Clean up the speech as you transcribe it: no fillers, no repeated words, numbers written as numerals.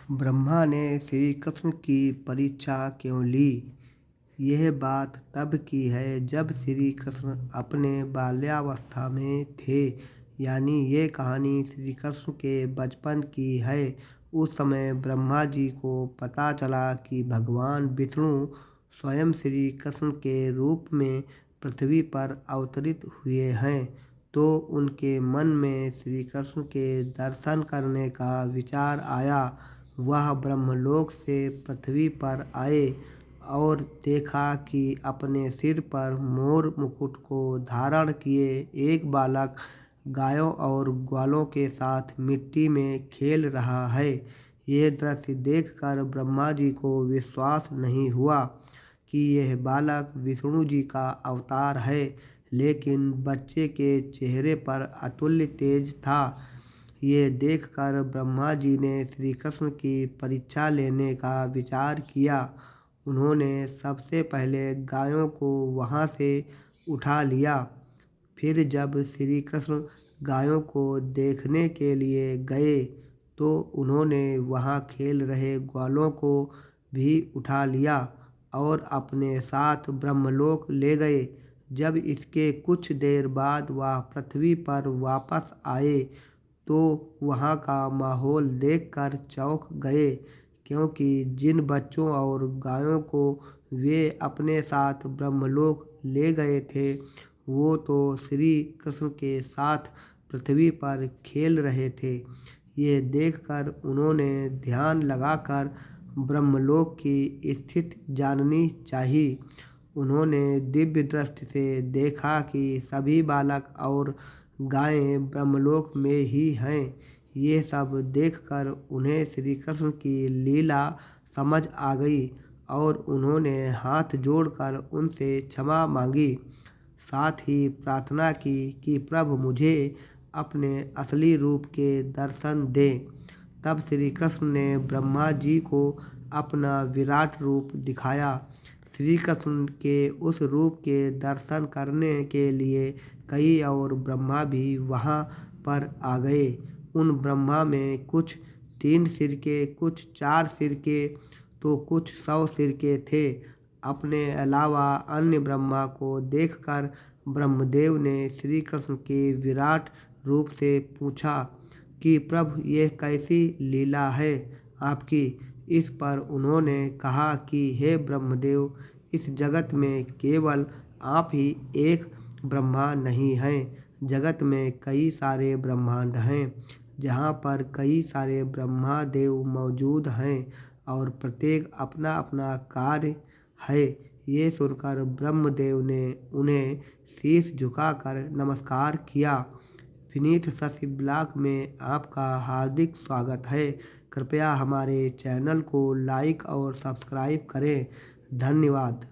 ब्रह्मा ने श्री कृष्ण की परीक्षा क्यों ली? यह बात तब की है जब श्री कृष्ण अपने बाल्यावस्था में थे। यानी ये कहानी श्री कृष्ण के बचपन की है। उस समय ब्रह्मा जी को पता चला कि भगवान विष्णु स्वयं श्री कृष्ण के रूप में पृथ्वी पर अवतरित हुए हैं। तो उनके मन में श्री कृष्ण के दर्शन करने का विचार आया। वह ब्रह्मलोक से पृथ्वी पर आए और देखा कि अपने सिर पर मोर मुकुट को धारण किए एक बालक गायों और ग्वालों के साथ मिट्टी में खेल रहा है। यह दृश्य देखकर ब्रह्मा जी को विश्वास नहीं हुआ कि यह बालक विष्णु जी का अवतार है, लेकिन बच्चे के चेहरे पर अतुल्य तेज था। ये देखकर ब्रह्मा जी ने श्री कृष्ण की परीक्षा लेने का विचार किया। उन्होंने सबसे पहले गायों को वहाँ से उठा लिया। फिर जब श्री कृष्ण गायों को देखने के लिए गए तो उन्होंने वहाँ खेल रहे ग्वालों को भी उठा लिया और अपने साथ ब्रह्मलोक ले गए। जब इसके कुछ देर बाद वह पृथ्वी पर वापस आए तो वहाँ का माहौल देखकर चौंक गए, क्योंकि जिन बच्चों और गायों को वे अपने साथ ब्रह्मलोक ले गए थे वो तो श्री कृष्ण के साथ पृथ्वी पर खेल रहे थे। ये देखकर उन्होंने ध्यान लगाकर ब्रह्मलोक की स्थिति जाननी चाहिए। उन्होंने दिव्य दृष्टि से देखा कि सभी बालक और गायें ब्रह्मलोक में ही हैं। ये सब देखकर उन्हें श्री कृष्ण की लीला समझ आ गई और उन्होंने हाथ जोड़कर उनसे क्षमा मांगी। साथ ही प्रार्थना की कि प्रभु मुझे अपने असली रूप के दर्शन दें। तब श्री कृष्ण ने ब्रह्मा जी को अपना विराट रूप दिखाया। श्री कृष्ण के उस रूप के दर्शन करने के लिए कई और ब्रह्मा भी वहाँ पर आ गए। उन ब्रह्मा में कुछ 3 सिर के, कुछ 4 सिर के, तो कुछ 100 सिर के थे। अपने अलावा अन्य ब्रह्मा को देखकर ब्रह्मदेव ने श्री कृष्ण के विराट रूप से पूछा कि प्रभु यह कैसी लीला है आपकी। इस पर उन्होंने कहा कि हे ब्रह्मदेव, इस जगत में केवल आप ही एक ब्रह्मा नहीं हैं। जगत में कई सारे ब्रह्मांड हैं जहाँ पर कई सारे ब्रह्मा देव मौजूद हैं और प्रत्येक अपना अपना कार्य है। ये सुनकर ब्रह्मदेव ने उन्हें शीश झुकाकर नमस्कार किया। विनीत शशि ब्लॉग में आपका हार्दिक स्वागत है। कृपया हमारे चैनल को लाइक और सब्सक्राइब करें। धन्यवाद।